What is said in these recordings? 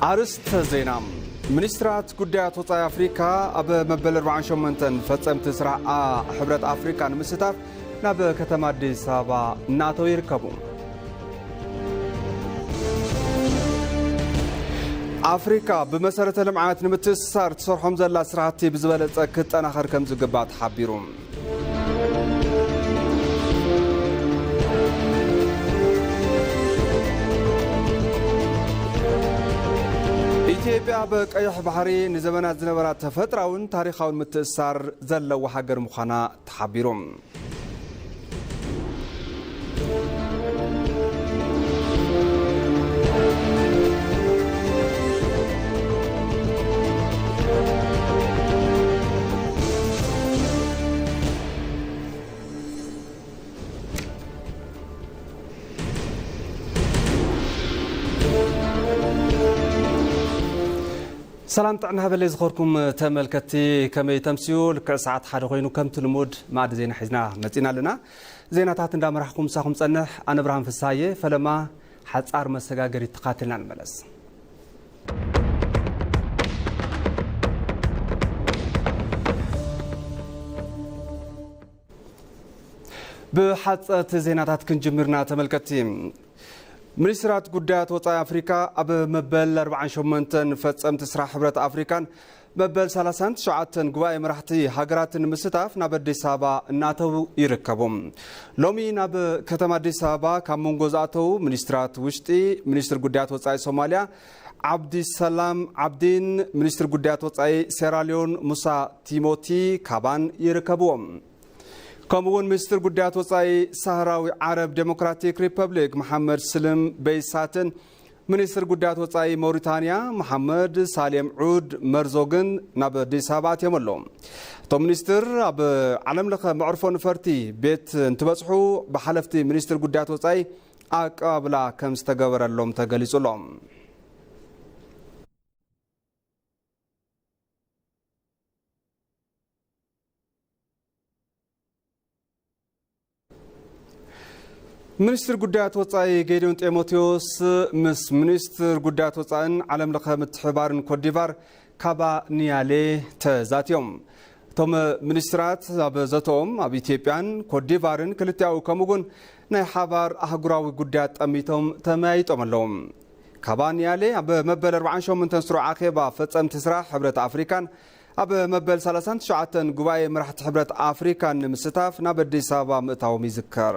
አርስተ ዜና ሚኒስትራት ጉዳያት ወፃኢ አፍሪካ ኣብ መበል 48 ፈጸምቲ ስራሕ ሕብረት አፍሪካ ንምስታፍ ናብ ከተማ አዲስ አበባ እናተው ይርከቡ። አፍሪካ በመሰረተ ልምዓት ንምትስሳር ትሰርሖም ዘላ ስራሕቲ ብዝበለጸ ክጠናኸር ከም ዝግባእ ተሓቢሩ። ኢትዮጵያ በቀይሕ ባህሪ ንዘመናት ዝነበራት ተፈጥራውን ታሪኻውን ምትእሳር ዘለዋ ሃገር ምዃና ተሓቢሩ። سلام طعنا هبل يزخركم تملكتي كما يتمسيو لكع ساعات حدا خوينو كم تلمود ما عاد زين حزنا متينا لنا زيناتات اندام راحكم ساخم صنح انا ابراهيم فسايه فلما حصار مسغاغر يتقاتلنا نملس بحصات زيناتات كنجمرنا تملكتي ሚኒስትራት ጉዳያት ወፃኢ አፍሪካ ኣብ መበል 48 ፈጸምቲ ስራሕ ሕብረት አፍሪካን መበል 37 ጉባኤ መራሕቲ ሃገራትን ምስታፍ ናብ አዲስ አበባ እናተው ይርከቡ። ሎሚ ናብ ከተማ አዲስ አበባ ካብ መንጎ ዝኣተው ሚኒስትራት ውሽጢ ሚኒስትር ጉዳያት ወፃኢ ሶማሊያ ዓብዲ ሰላም ዓብዲን ሚኒስትር ጉዳያት ወፃኢ ሴራሊዮን ሙሳ ቲሞቲ ካባን ይርከብዎም። كمون مستر قدات وصاي سهراوي عرب ديمقراطيك ريبابليك محمد سلم بيساتن مستر قدات وصاي موريتانيا محمد سالم عود مرزوغن ناب ديسابات يملوم تو مستر اب علم لخ معرفون فرتي بيت انتبصحو بحلفتي مستر قدات وصاي اقابلا كم استغبرلهم تغليصلهم ሚኒስትር ጉዳያት ወፃኢ ጌዲዮን ጢሞቴዎስ ምስ ሚኒስትር ጉዳያት ወፃኢን ዓለም ለኸ ምትሕባርን ኮትዲቫር ካባ ኒያሌ ተዛትዮም። እቶም ሚኒስትራት ኣብ ዘተኦም ኣብ ኢትዮጵያን ኮትዲቫርን ክልቲያው ከምኡውን ናይ ሓባር ኣህጉራዊ ጉዳያት ጠሚቶም ተመያይጦም ኣለዎም። ካባ ኒያሌ ኣብ መበል 48 ስሩዕ ኣኼባ ፈጸምቲ ስራሕ ሕብረት ኣፍሪካን ኣብ መበል 39 ጉባኤ መራሕቲ ሕብረት ኣፍሪካን ንምስታፍ ናብ አዲስ አበባ ምእታዎም ይዝከር።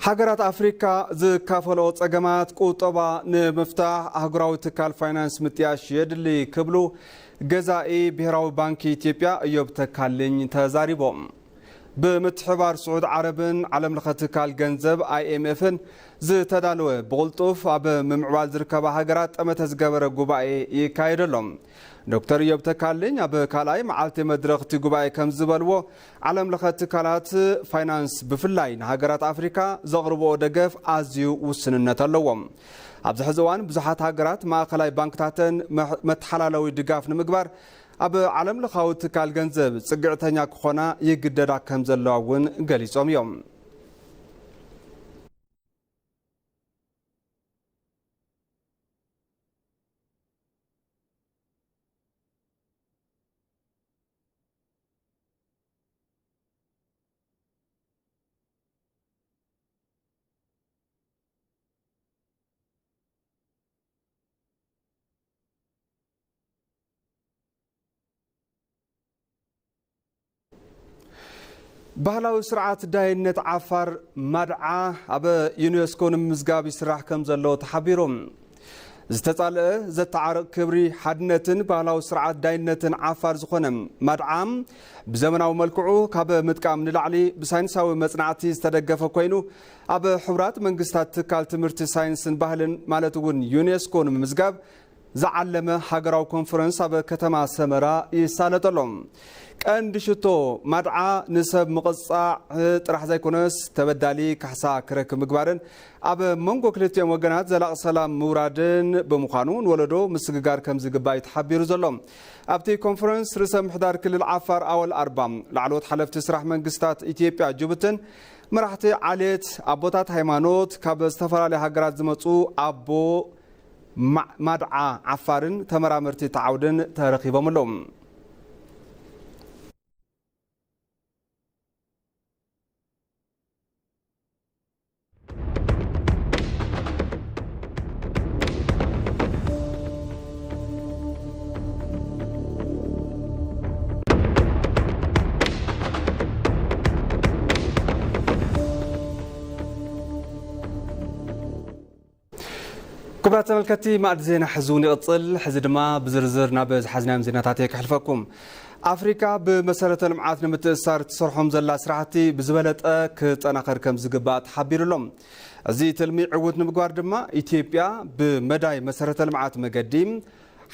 ሃገራት አፍሪካ ዝካፈሎ ጸገማት ቁጠባ ንምፍታሕ ኣህጉራዊ ትካል ፋይናንስ ምጥያሽ የድሊ ክብሉ ገዛኢ ብሄራዊ ባንኪ ኢትዮጵያ እዮብ ተካልኝ ተዛሪቦም። ብምትሕባር ስዑድ ዓረብን ዓለም ለኸ ትካል ገንዘብ IMFን ዝተዳለወ ብቕልጡፍ ኣብ ምምዕባል ዝርከባ ሃገራት ጠመተ ዝገበረ ጉባኤ ይካየደሎም። ዶክተር እዮብ ተካልኝ ኣብ ካልኣይ መዓልቲ መድረኽቲ ጉባኤ ከም ዝበልዎ ዓለም ለኸ ትካላት ፋይናንስ ብፍላይ ንሃገራት አፍሪካ ዘቕርብኦ ደገፍ ኣዝዩ ውስንነት ኣለዎም። ኣብዚ ሕዚ እዋን ብዙሓት ሃገራት ማእኸላይ ባንክታትን መተሓላለዊ ድጋፍ ንምግባር ኣብ ዓለም ለኻዊ ትካል ገንዘብ ጽግዕተኛ ክኾና ይግደዳ ከም ዘለዋ እውን ገሊጾም እዮም። ባህላዊ ስርዓት ዳይነት ዓፋር ማድዓ ኣብ ዩኔስኮ ንምዝጋብ ይስራሕ ከም ዘሎ ተሓቢሮም። ዝተጻልአ ዘተዓርቕ ክብሪ ሓድነትን ባህላዊ ስርዓት ዳይነትን ዓፋር ዝኾነ ማድዓ ብዘመናዊ መልክዑ ካብ ምጥቃም ንላዕሊ ብሳይንሳዊ መጽናዕቲ ዝተደገፈ ኮይኑ ኣብ ሕቡራት መንግስታት ትካል ትምህርቲ ሳይንስን ባህልን ማለት እውን ዩኔስኮ ንምዝጋብ زعلم حجراو كونفرنس أب كتما سمرا يسالتلهم كان دشتو مدعى نسب مقصع طرح زي كونس تبدالي كحسا كرك مقبارن أب منغو كليتيوم وقنات زلاق سلام مورادن بمخانون ولدو مسققار كمز قبايت حبيرو زلهم أبتي كونفرنس رسم حدار كل العفار أول أربام لعلوت حلف تسرح من قستات إثيوبيا جوبتن مرحتي عليت أبوتات هيمانوت كابز تفرالي هقرات زمتو أبو مدعى عفارن تمرامرتي تعودن ترقيبهم اللهم كبرات ملكتي ما زين حزوني قصل حزدما بزرزر نابز حزنام زيناتاتي كحلفكم أفريقيا بمسألة المعات نمتأثر تصرحهم زلا سرعتي بزبلت كتناخر كم زقبات حبير لهم زي تلمي عود نمقوار دما إثيوبيا بمداي مسألة المعات مقدم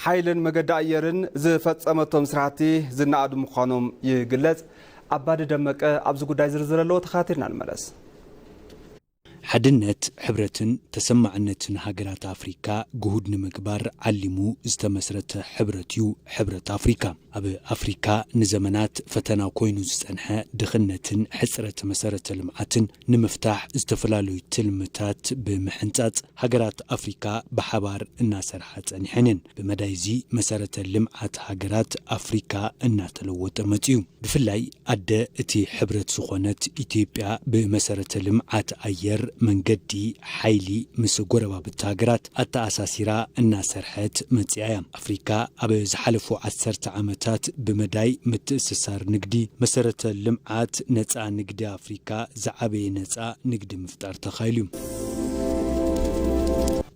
حيلن مقدايرن زفت أمتهم سرعتي زنا عدو مخانم يقلت أباد دمك أبزقو داي زرزر اللو تخاطرنا الملس حدنت حبرتن تسمعنتن هاجرات أفريقيا جهود نمكبار علمو استمسرت حبرتيو حبرت أفريقيا أب أفريقيا نزمنات فتنا كوينو زستنها دخلنتن حسرت مسارة المعاتن نمفتاح استفلالو تلمتات بمحنتات هاجرات أفريقيا بحبار الناس رحت أنحنن بمدايزي مسارة المعات هاجرات أفريقيا النا تلوت متيو بفلاي أدى اتي حبرت سخونت إثيوبيا بمسارة المعات أير من قدي حيلي مسقورة بالتاجرات التأساسيرا الناس رحت متيايا أفريقيا أبز حلفوا 10 عامات بمداي متأسسار نقدي مسارة اللمعات نتسا نقدي أفريقيا زعبي نتسا نقدي مفتار تخيليوم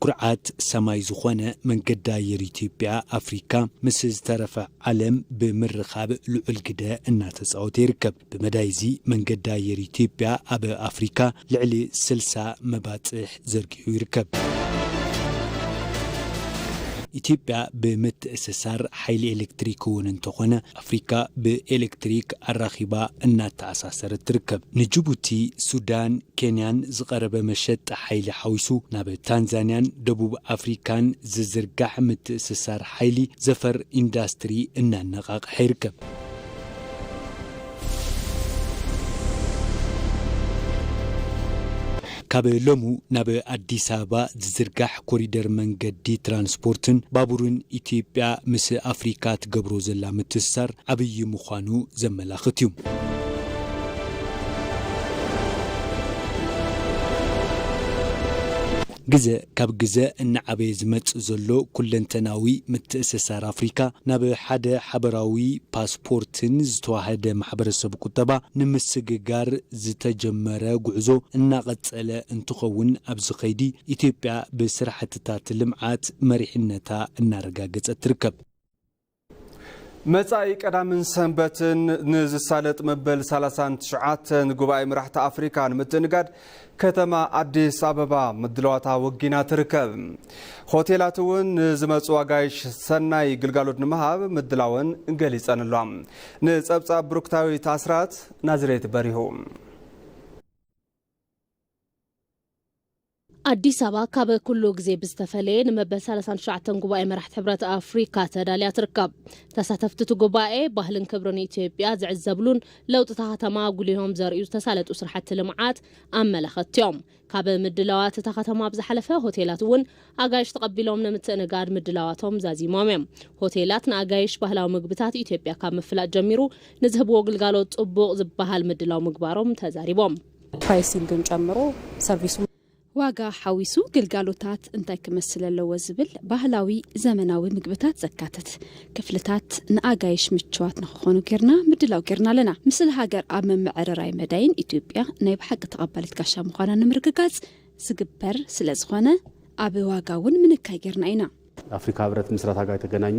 قرعات سماي زخونة من قداير إثيوبيا أفريقيا مسز ترفع علم بمرخاب لعلقداء الناتس أو تيركب بمدايزي من قداير إثيوبيا أبا أفريقيا لعلي سلسة مباتح زرقيو يركب إثيوبيا بمتأسسار حيل إلكتريكون انتخونا أفريقيا بإلكتريك الراخبة النات أساسر تركب نجيبوتي سودان كينيان زغرب مشت حيل حويسو ناب تنزانيان دبوب أفريكان زرقاح متأسسار حيلي زفر إنداستري النقاق حيركب كابلومو ناب أديس أبابا زرقاح كوريدر من قدي ترانسبورتن بابورن إثيوبيا مس أفريقيا تقبرو زلا متسر أبي مخانو زملا ختيوم جزء كاب جزء إن عبيز مت زلو كلن تناوي متأسسار أفريقيا ناب حدا حبراوي باسبورتنز توحد محبر السبكتبة نمسججار زتجمرة جعزو النقد على انتخون أبز خيدي إثيوبيا بسرحة تاتلمعات مريحنتا النرجع جزء تركب متى قدام سنبتن نزسالت مبل 39 غباي مرحت افريقيا متنقاد كتما اديس ابابا مدلواتا وغينا تركب هوتيلاتون زمصو واغايش سناي غلغالوت نمهاب مدلاون انغليصنلوم نصبصاب بروكتاوي تاسرات نازريت بريهم أديس أبابا كاب كله جزء بستفلين مبل 39 غباي مرحت حبرات أفريقيا تداليا تركب تساتفتو غباي بهلن كبرون إثيوبيا زعزبلون لو تتختما قوليهم زريو تسالت أسرحة لمعات أملختيوم كاب مدلوات تتختما بزحلفة هوتيلاتون أغايش تقبلهم نمتنقاد مدلواتهم زازي ماميم هوتيلاتنا أغايش بهلاو مقبتات إثيوبيا كاب مفلات جميرو نزهبو قلقالوت أبوغ زبهال مدلو مقبارهم تزاريبهم برايسينغن ጨምሮ ሰርቪሱ واقع حويسو قلقالوتات انتاي كمسل لو زبل ባህላዊ ዘመናዊ ምግብታት ዘካተት ክፍልታት ንአጋይሽ ምቹዋት ንኾኑ ጌርና ምድላው ጌርና ለና ምስል ሃገር ኣብ መምዕረራይ መዳይን ኢትዮጵያ ናይ ብሓቂ ተቐባሊት ጋሻ ምዃና ንምርግጋጽ ዝግበር ስለዝኾነ ኣብ ዋጋውን ምንካይ ጌርና ኢና አፍሪካ ህብረት ምስረታ ጋር የተገናኙ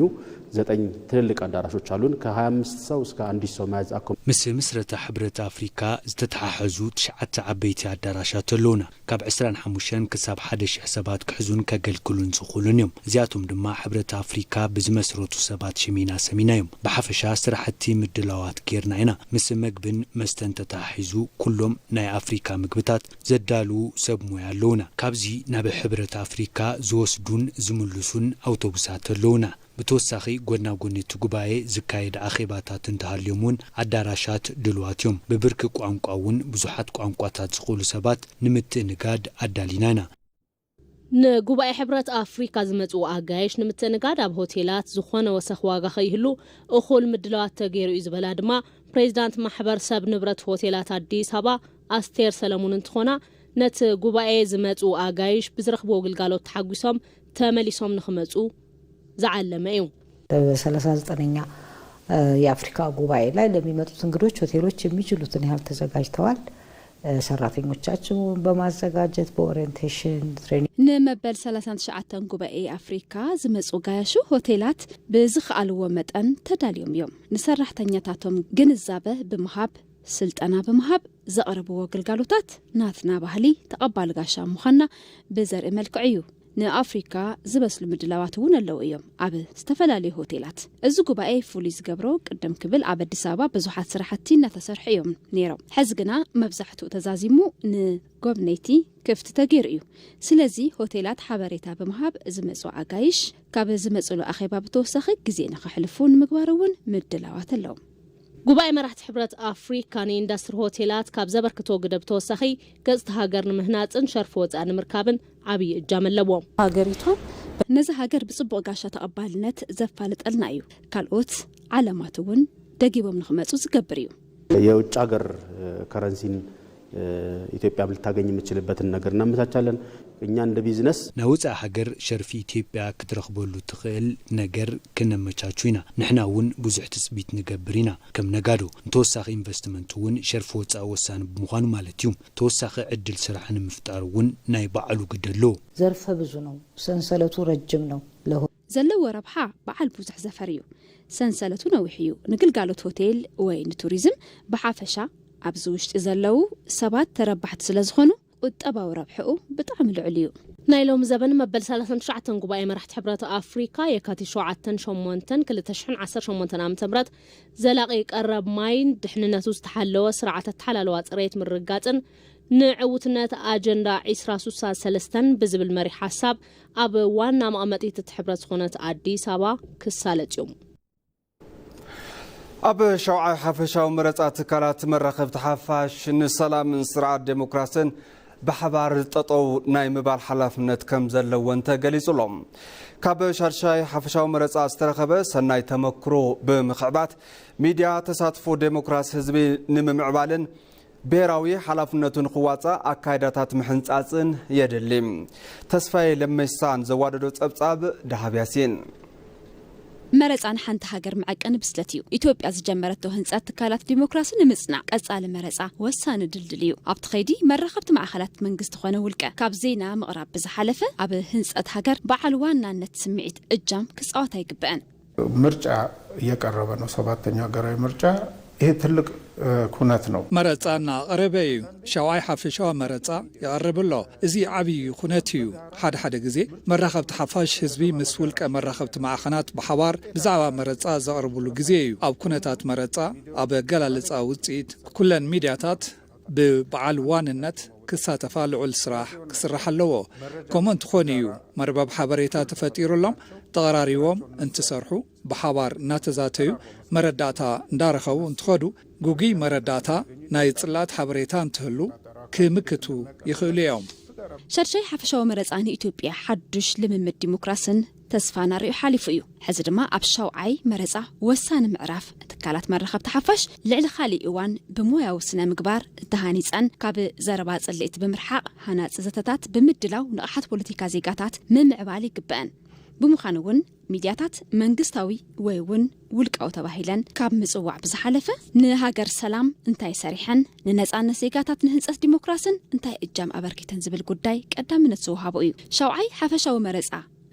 9 ትልልቅ አዳራሾች አሉን ከ25 ሰው እስከ 1 ሰው ማያዝ አኮ ምስ ምስረታ ሕብረት አፍሪካ ዝተተሓሓዙ 9 ዓበይቲ አዳራሻት ኣለውና ካብ 25 ክሳብ 1000 ሰባት ክሕዙን ከገልግሉን ዝኽእሉን እዮም እዚኣቶም ድማ ሕብረት አፍሪካ ብዝመስረቱ ሰባት ሽሚና ሰሚናዮም ብሓፈሻ ስራሕቲ ምድላዋት ጌርና ኢና ምስ መግብን መስተን ተተሓሒዙ ኩሎም ናይ አፍሪካ ምግብታት ዘዳሉ ሰብ ሞያ ኣለውና ካብዚ ናብ ሕብረት አፍሪካ ዝወስዱን ዝምልሱን አውቶቡሳት ኣለውና ብተወሳኺ ጎና ጎኒት ጉባኤ ዝካየድ አኼባታት እንተሃልዮምን አዳራሻት ድልዋትዮም በብርክ ቋንቋውን ብዙሓት ቋንቋታት ዝኽእሉ ሰባት ንምትእንጋድ አዳሊናና ንጉባኤ ሕብረት አፍሪካ ዝመጹ አጋይሽ ንምትእንጋድ ኣብ ሆቴላት ዝኾነ ወሰኽ ዋጋ ኸይህሉ እኹል ምድላዋት ተገይሩ እዩ ዝበላ ድማ ፕሬዚዳንት ማሕበር ሰብ ንብረት ሆቴላት አዲስ አበባ አስቴር ሰለሞን እንትኾና ነቲ ጉባኤ ዝመጹ አጋይሽ ብዝረኽቦ ግልጋሎት ተሓጒሶም ተመሊሶም ንኽመጹ ዘዓለመ እዩ 39ኛ የአፍሪካ ጉባኤ ላይ ለሚመጡት እንግዶች ሆቴሎች የሚችሉትን ያህል ተዘጋጅተዋል ሰራተኞቻቸው በማዘጋጀት በኦሪየንቴሽን ትሬኒንግ ንመበል 39 ጉባኤ አፍሪካ ዝመጹ ጋያሹ ሆቴላት ብዝኽኣልዎ መጠን ተዳልዮም እዮም ንሰራሕተኛታቶም ግንዛበ ብምሃብ ስልጠና ብምሃብ ዘቕርብዎ ግልጋሎታት ናትና ባህሊ ተቐባሊ ጋሻ ምዃንና ብዘርኢ መልክዕ እዩ ንአፍሪካ ዝበስሉ ምድላዋት እውን ኣለዉ እዮም ኣብ ዝተፈላለዩ ሆቴላት እዚ ጉባኤ ፍሉይ ዝገብሮ ቅድም ክብል ኣብ አዲስ አበባ ብዙሓት ስራሕቲ እናተሰርሑ እዮም ነይሮም ሕዚ ግና መብዛሕትኡ ተዛዚሙ ንጎብነይቲ ክፍቲ ተገይሩ እዩ ስለዚ ሆቴላት ሓበሬታ ብምሃብ ዝመጹ አጋይሽ ካብ ዝመጽሉ አኼባ ብተወሳኺ ግዜ ንኽሕልፉ ንምግባር እውን ምድላዋት ኣለዎም ጉባኤ መራሕቲ ሕብረት አፍሪካ ንኢንዱስትሪ ሆቴላት ካብ ዘበርክቶ ግደብ ተወሳኺ ገጽታ ሃገር ንምህናጽን ሸርፍ ወጻእ ንምርካብን ዓብይ እጃም ኣለዎም ሃገሪቷን ነዚ ሃገር ብጽቡቕ ጋሻ ተቐባልነት ዘፋልጠልና እዩ ካልኦት ዓለማት እውን ደጊቦም ንኽመጹ ዝገብር እዩ የውጭ ሀገር ከረንሲን ኢትዮጵያ ልታገኝ የምትችልበትን ነገር እናመቻቻለን እኛ እንደ ቢዝነስ ናውጻ ሀገር ሸርፊ ኢትዮጵያ ክትረኽበሉ ትኽእል ነገር ከነመቻቹና ንሕናውን ብዙሕ ትጽቢት ንገብርና ከም ነጋዶ ተወሳኺ ኢንቨስትመንት እውን ሸርፍ ወጻእ ወሳኒ ብምዃኑ ማለት እዩ ተወሳኺ ዕድል ስራሕ ንምፍጣር እውን ናይ ባዕሉ ግደሎ ዘርፈ ብዙ ነው ሰንሰለቱ ረጅም ነው ዘለዎ ረብሓ በዓል ብዙሕ ዘፈር እዩ ሰንሰለቱ ነዊሕ እዩ ንግልጋሎት ሆቴል ወይ ንቱሪዝም ብሓፈሻ ኣብዚ ውሽጢ ዘለው ሰባት ተረባሕቲ ስለ ዝኾኑ ቁጠባዊ ረብሕኡ ብጣዕሚ ልዑል እዩ ናይ ሎም ዘበን መበል 39 ጉባኤ መራሕቲ ሕብረት አፍሪካ የካቲት 7-8 2018 ዓ.ም ዘላቂ ቀረብ ማይን ድሕንነቱ ዝተሓለወ ስርዓት ተሓላለዋ ጽሬት ምርጋጽን ንዕውትነት አጀንዳ 2063 ብዝብል መሪ ሓሳብ ኣብ ዋና መቐመጢት ሕብረት ዝኾነት አዲስ አበባ ክሳለጽዮም ኣብ ሸውዓይ ሓፈሻዊ መረጻ ትካላት መራኸብቲ ሓፋሽ ንሰላምን ስርዓት ዴሞክራሲን ብሓባር ጠጠው ናይ ምባል ሓላፍነት ከም ዘለወን ተገሊጹሎም ካብ ሻድሻይ ሓፈሻዊ መረጻ ዝተረኸበ ሰናይ ተመክሮ ብምኽዕባት ሚድያ ተሳትፎ ዴሞክራሲ ህዝቢ ንምምዕባልን ብሔራዊ ሓላፍነቱን ክዋጻእ ኣካይዳታት ምሕንጻጽን የድሊ ተስፋይ ለመሳን ዘዋደዶ ጸብጻብ ዳሃብያሲን መረጻን ሓንቲ ሃገር መዐቀን ብስለት እዩ ኢትዮጵያ ዝጀመረቶ ህንጸት ትካላት ዲሞክራሲ ንምጽናዕ ቀጻሊ መረጻ ወሳኒ ድልድል እዩ ኣብቲ ኸይዲ መራኸብቲ ማእኸላት መንግስቲ ኾነ ውልቀ ካብ ዜና ምቕራብ ብዝሓለፈ ኣብ ህንጸት ሃገር በዓል ዋናነት ስምዒት እጃም ክጻወታ ይግበአን ምርጫ እየቀረበ ነው 7ኛው ሀገራዊ ምርጫ ይሄ ትልቅ ኩነት ነው መረጻና ቀረበዩ ሸዋይ ሓፈሻዊ መረጻ ያቀርብሎ እዚ ዓብይ ኩነት እዩ ሓደ ግዜ መራኸብቲ ሓፋሽ ህዝቢ ምስ ውልቀ መራኸብቲ ማእኸናት ብሓባር ብዛዕባ መረጻ ዘቕርብሉ ግዜ እዩ ኣብ ኩነታት መረጻ ኣብ ገላልጻ ውጽኢት ኩለን ሚድያታት ብበዓል ዋንነት ክሳተፋ ልዑል ስራሕ ክስራሕ ኣለዎ ከምኡ እንትኾን እዩ መርበብ ሓበሬታ ተፈጢሩሎም ተቐራሪቦም እንትሰርሑ ብሓባር እናተዛተዩ መረዳእታ እንዳረኸቡ እንትኸዱ ጉጊ መረዳእታ ናይ ጽላት ሓበሬታ እንትህሉ ክምክቱ ይኽእሉ እዮም ሸርሻይ ሓፈሻዊ መረጻ ንኢትዮጵያ ሓዱሽ ልምምድ ዲሞክራሲን ተስፋ ናርዩ ሓሊፉ እዩ ሕዚ ድማ ኣብ ሸውዓይ መረጻ ወሳኒ ምዕራፍ ትካላት መራኸብቲ ሓፋሽ ልዕሊ ኻሊእ እዋን ብሞያዊ ስነ ምግባር ተሃኒፀን ካብ ዘረባ ጽልኢት ብምርሓቕ ሃናፂ ዘተታት ብምድላው ንቕሓት ፖለቲካ ዜጋታት ምምዕባል ይግበአን ብምዃኑ እውን ሚድያታት መንግስታዊ ወይ እውን ውልቃዊ ተባሂለን ካብ ምጽዋዕ ብዝሓለፈ ንሃገር ሰላም እንታይ ሰሪሐን ንነጻነት ዜጋታት ንህንጸት ዲሞክራሲን እንታይ እጃም ኣበርኪተን ዝብል ጉዳይ ቀዳምነት ዝወሃቦ እዩ ሸውዓይ ሓፈሻዊ መረጻ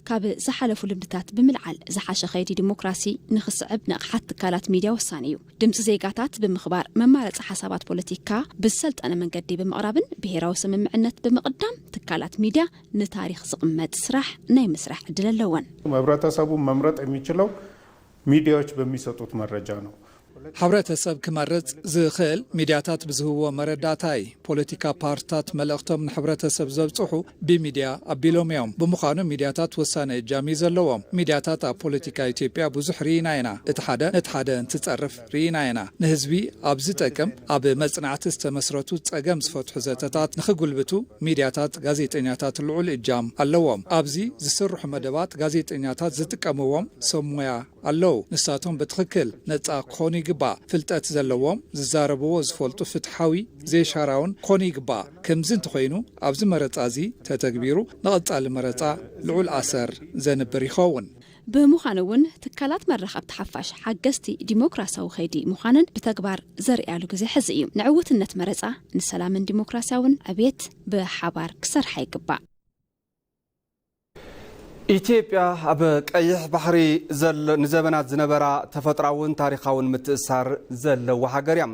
ካብ ዝሓለፉ ልምድታት ብምልዓል ዝሓሸ ኸይዲ ዲሞክራሲ ንኽስዕብ ንቕሓት ትካላት ሚድያ ወሳኒ እዩ ድምፂ ዜጋታት ብምኽባር መማረፂ ሓሳባት ፖለቲካ ብዝሰልጠነ መንገዲ ብምቕራብን ብሄራዊ ስምምዕነት ብምቕዳም ትካላት ሚድያ ንታሪክ ዝቕመጥ ስራሕ ናይ ምስራሕ ዕድል ኣለወን ህብረተሰቡ መምረጥ የሚችለው ሚዲያዎች በሚሰጡት መረጃ ነው ሕብረተሰብ ክመርጽ ዝኽእል ሚድያታት ብዝህብዎ መረዳእታይ ፖለቲካ ፓርቲታት መልእኽቶም ንሕብረተሰብ ዘብጽሑ ብሚድያ ኣቢሎም እዮም ብምዃኑ ሚድያታት ወሳነ እጃም ዘለዎም ሚድያታት ኣብ ፖለቲካ ኢትዮጵያ ብዙሕ ርኢና ኢና እቲ ሓደ ነቲ ሓደ እንትጸርፍ ርኢና ኢና ንህዝቢ ኣብ ዝጠቅም ኣብ መጽናዕቲ ዝተመስረቱ ጸገም ዝፈትሑ ዘተታት ንኽጉልብቱ ሚድያታት ጋዜጠኛታት ልዑል እጃም ኣለዎም ኣብዚ ዝስርሑ መደባት ጋዜጠኛታት ዝጥቀምዎም ሰብ ሞያ ኣለው ንሳቶም ብትኽክል ነጻ ክኾኑ ይግባእ ፍልጠት ዘለዎም ዝዛረብዎ ዝፈልጡ ፍትሓዊ ዘይሻራውን ክኾኑ ይግባእ ከምዚ እንተኾይኑ ኣብዚ መረፃ እዚ ተተግቢሩ ንቐጻሊ መረፃ ልዑል ኣሰር ዘንብር ይኸውን ብምዃኑ እውን ትካላት መራኸብቲ ሓፋሽ ሓገዝቲ ዲሞክራሲያዊ ኸይዲ ምዃንን ብተግባር ዘርኣሉ ግዜ ሕዚ እዩ ንዕውትነት መረፃ ንሰላምን ዲሞክራሲያውን ዕብየት ብሓባር ክሰርሓ ይግባእ ኢትዮጵያ ኣብ ቀይሕ ባሕሪ ንዘበናት ዝነበራ ተፈጥራውን ታሪኻውን ምትእሳር ዘለዋ ሃገር እያ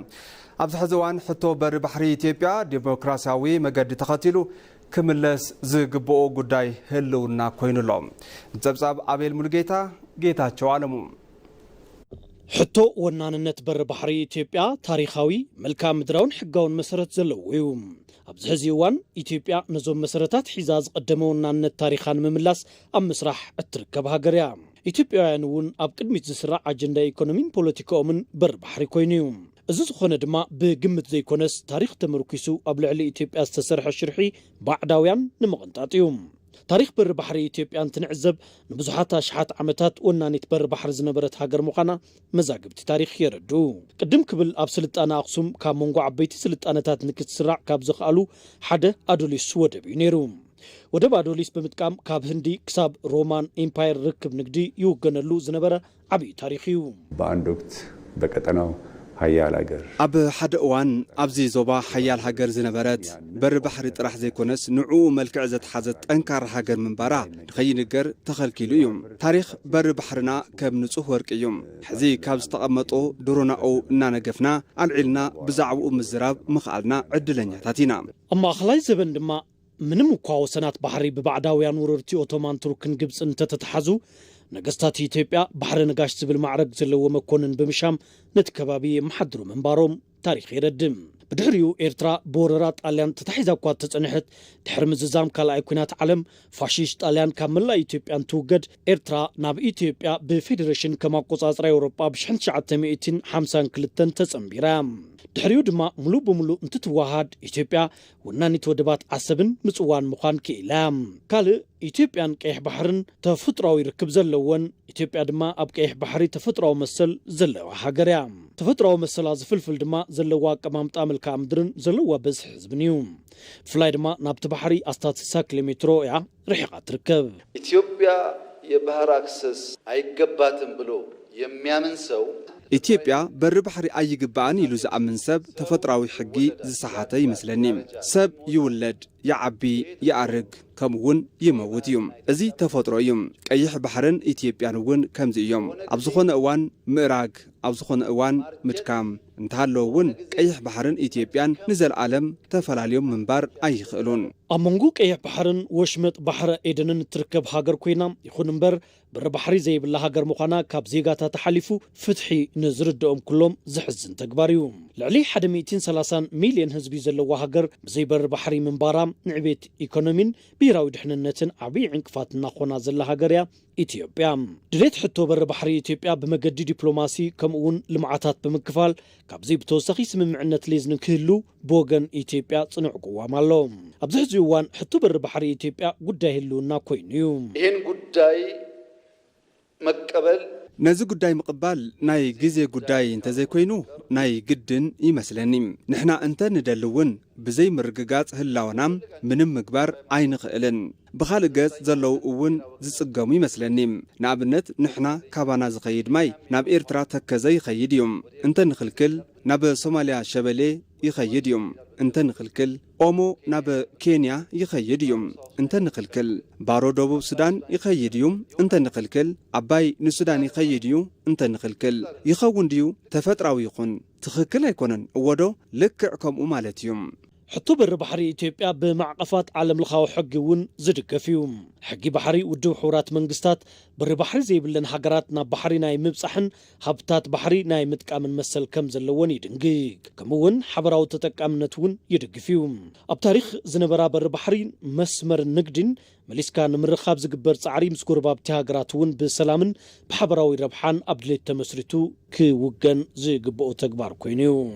ኣብዚ ሕዚ እዋን ሕቶ በሪ ባሕሪ ኢትዮጵያ ዲሞክራሲያዊ መገዲ ተኸቲሉ ክምለስ ዝግብኦ ጉዳይ ህልውና ኮይኑሎ ፀብጻብ ኣቤል ሙሉጌታ ጌታቸው ኣለሙ ሕቶ ወናንነት በሪ ባሕሪ ኢትዮጵያ ታሪኻዊ መልክዓ ምድራውን ሕጋውን መሰረት ዘለዎ እዩ ኣብዚ ሕዚ እዋን ኢትዮጵያ ነዞም መሰረታት ሒዛ ዝቐደመ ወናንነት ታሪኻን ምምላስ ኣብ ምስራሕ እትርከብ ሃገር እያ ኢትዮጵያውያን እውን ኣብ ቅድሚት ዝስራዕ ኣጀንዳ ኢኮኖሚን ፖለቲካኦምን በሪ ባሕሪ ኮይኑ እዩ እዚ ዝኾነ ድማ ብግምት ዘይኮነስ ታሪክ ተመርኪሱ ኣብ ልዕሊ ኢትዮጵያ ዝተሰርሐ ሽርሒ ባዕዳውያን ንምቕንጣጥ እዩ ታሪክ በሪ ባሕሪ ኢትዮጵያ እንትንዕዘብ ንብዙሓት ኣሽሓት ዓመታት ወናኒት በሪ ባሕሪ ዝነበረት ሃገር ምዃና መዛግብቲ ታሪክ የረዱ ቅድም ክብል ኣብ ስልጣነ ኣክሱም ካብ መንጎ ዓበይቲ ስልጣነታት ንክትስራዕ ካብ ዝኽኣሉ ሓደ ኣዶሊስ ወደብ እዩ ነይሩ ወደብ ኣዶሊስ ብምጥቃም ካብ ህንዲ ክሳብ ሮማን ኤምፓየር ርክብ ንግዲ ይውገነሉ ዝነበረ ዓብዪ ታሪክ እዩ በአንድ ወቅት በቀጠናው ሓያል ሃገር ኣብ ሓደ እዋን ኣብዚ ዞባ ሓያል ሃገር ዝነበረት በሪ ባሕሪ ጥራሕ ዘይኮነስ ንዕኡ መልክዕ ዘተሓዘት ጠንካራ ሃገር ምንባራ ንኸይንገር ተኸልኪሉ እዩ ታሪክ በሪ ባሕርና ከም ንጹህ ወርቂ እዩ ሕዚ ካብ ዝተቐመጦ ድሮናኡ እናነገፍና ኣልዒልና ብዛዕባኡ ምዝራብ ምኽኣልና ዕድለኛታት ኢና ኣብ ማእኸላይ ዘበን ድማ ምንም እኳ ወሰናት ባሕሪ ብባዕዳውያን ወረርቲ ኦቶማን ቱርክን ግብፅን እንተተተሓዙ ነገስታት ኢትዮጵያ ባሕሪ ነጋሽ ዝብል ማዕረግ ዘለዎ መኮንን ብምሻም ነቲ ከባቢ የመሓድሩ ምንባሮም ታሪክ ይረድም ብድሕሪኡ ኤርትራ ብወረራ ጣልያን ተታሒዛ እኳ ተጸንሐት ድሕሪ ምዝዛም ካልኣይ ኩናት ዓለም ፋሺስት ጣልያን ካብ መላእ ኢትዮጵያ እንትውገድ ኤርትራ ናብ ኢትዮጵያ ብፌዴሬሽን ከም ኣቆጻጽራ ኤውሮጳ ብ1952 ተጸምቢራ ድሕሪኡ ድማ ሙሉእ ብምሉእ እንትትዋሃድ ኢትዮጵያ ወናኒት ወደባት ዓሰብን ምጽዋን ምዃን ክኢላ ካልእ ኢትዮጵያን ቀይሕ ባሕርን ተፈጥሯዊ ርክብ ዘለወን ኢትዮጵያ ድማ ኣብ ቀይሕ ባሕሪ ተፈጥሯዊ መሰል ዘለዋ ሃገር እያ ተፈጥሯዊ መሰላ ዝፍልፍል ድማ ዘለዋ ኣቀማምጣ መልክዓ ምድርን ዘለዋ በዝሒ ህዝብን እዩ ብፍላይ ድማ ናብቲ ባሕሪ ኣስታት 60 ኪሎ ሜትሮ እያ ርሒቓ ትርከብ ኢትዮጵያ የባህር አክሰስ አይገባትም ብሎ የሚያምን ሰው ኢትዮጵያ በሪ ባሕሪ ኣይግባእን ኢሉ ዝኣምን ሰብ ተፈጥራዊ ሕጊ ዝሰሓተ ይመስለኒ ሰብ ይውለድ ይዓቢ ይኣርግ ከምውን ይመውት እዩ እዚ ተፈጥሮ እዩ ቀይሕ ባሕርን ኢትዮጵያን እውን ከምዚ እዮም ኣብ ዝኾነ እዋን ምእራግ ኣብ ዝኾነ እዋን ምድካም እንተሃለዎ እውን ቀይሕ ባሕርን ኢትዮጵያን ንዘለዓለም ተፈላለዮም ምንባር ኣይኽእሉን ኣብ መንጎ ቀይሕ ባሕርን ወሽመጥ ባሕረ ኤደንን እትርከብ ሃገር ኮይና ይኹን እምበር በሪ ባሕሪ ዘይብላ ሃገር ምዃና ካብ ዜጋታት ተሓሊፉ ፍትሒ ንዝርድኦም ኩሎም ዝሕዝን ተግባር እዩ ልዕሊ 130 ሚልዮን ህዝቢ ዘለዋ ሃገር ብዘይ በሪ ባሕሪ ምንባራ ንዕቤት ኢኮኖሚን ብሄራዊ ድሕንነትን ዓብዪ ዕንቅፋት እናኾና ዘላ ሃገር እያ ኢትዮጵያ ድሌት ሕቶ በሪ ባሕሪ ኢትዮጵያ ብመገዲ ዲፕሎማሲ ከምኡውን ልምዓታት ብምክፋል ካብዚ ብተወሳኺ ስምምዕነት ሌዝ ንክህሉ ብወገን ኢትዮጵያ ጽኑዕ ቅዋም ኣሎ ኣብዚ ሕዚ እዋን ሕቶ በሪ ባሕሪ ኢትዮጵያ ጉዳይ ህልውና ኮይኑ እዩ ይህን ጉዳይ መቀበል ነዚ ጉዳይ ምቕባል ናይ ግዜ ጉዳይ እንተዘይኮይኑ ናይ ግድን ይመስለኒ ንሕና እንተ ንደልውን ብዘይ ምርግጋጽ ህላወና ምንም ምግባር ኣይንኽእልን ብኻልእ ገጽ ዘለዉ እውን ዝጽገሙ ይመስለኒ ንኣብነት ንሕና ካባና ዝኸይድ ማይ ናብ ኤርትራ ተከዘ ይኸይድ እዩ እንተ ንኽልክል ናብ ሶማልያ ሸበሌ ይኸይድ እዩ انت نخلكل اومو ناب كينيا يخيديوم انت نخلكل بارو دوبو السودان يخيديوم انت نخلكل عباي نسودان يخيديو انت نخلكل يخون ديو تفتراوي يخون تخكل يكونن ودو لكعكم ومالتيوم حتى بر بحري إثيوبيا بمعقفات عالم لخاو حق ون زدق فيهم حقي بحري ودو حورات منقستات بر بحري زي بلن حقراتنا بحري ناي مبصحن هبتات بحري ناي متكامن مسل كم زلون يدنقيق كمون حبراو تتكامنت ون يدق فيهم اب تاريخ زنبرا بر بحري مسمر نقدن مليسكا نمرخاب زقبر صعري مسكور باب تهاجرات ون بسلامن بحبراوي ربحان ابدليت تمسرتو كي وقن زقبو تكبار كوينيو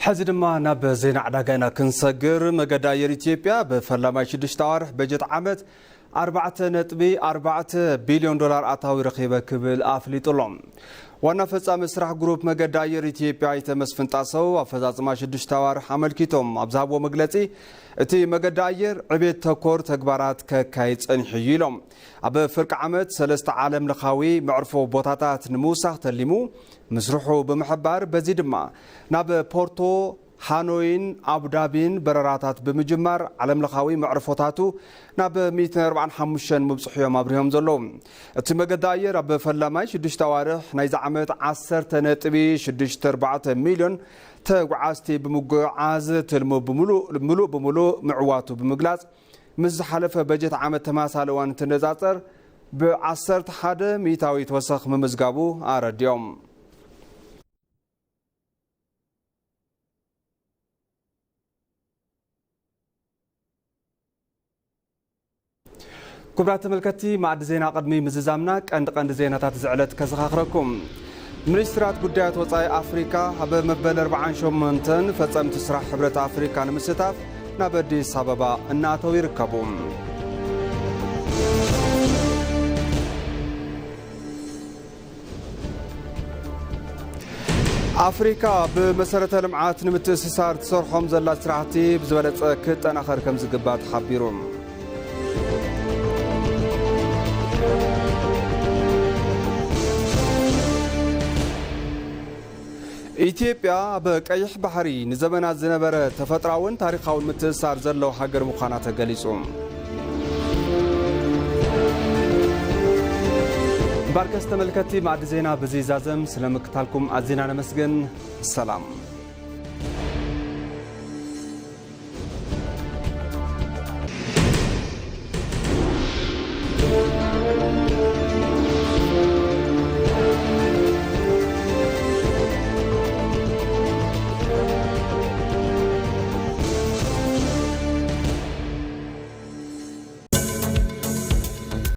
حزد ما ناب زين عداقنا كنسجر مقداير إثيوبيا بفرلمان شدش توارح بجت عمت 4.4 بليون دولار أتاوي رقيبة كبل آفلي طلعم وانا فصام مسرح جروب مقداير إثيوبيا يتمس فنتاسو وفزاز ما شدش توارح عمل كيتوم أبزاب ومقلتي اتي مقداير عبيد تكور تكبارات كايت انحيلهم أب فرق عمت سلست عالم لخاوي معرفو بوتاتات نموسخ تلمو مسرحو بمحبار بزيد ما ناب بورتو هانوين أبودابين براراتات بمجمر علم لخاوي معرفوتاتو ناب 245 مبصح يوم أبريهم زلوم اتمقداير أب فلاماي شدش توارح نايز عمت 10.4 مليون تقعاستي بمقعاز تلمو بملو معواتو بمقلاز مز حلفة بجت عمت تماسال وان تنزاتر بعصرت حدا ميتاوي توسخ ممزقابو آرد يوم كبرات ملكتي مع زينا قدمي مززامنا قند زينا تزعلت كزخاخركم منسترات قديات وصاي أفريكا هبه مبل 48 فصم تسرح حبرة أفريكا نمستاف نابدي سببا الناتو يركبون أفريكا بمسارة المعات نمتسسار تصرحهم زلات سرعتي بزبالة كت أنا آخر كم زقبات حبيرون إثيوبيا بقيح بحري نزمنات زنبرة تفتراون تاريخاون متسار زلو حقر مخانات قليسهم باركست ملكتي مع دزينا بزيزازم سلامك تالكم عزينا نمسجن السلام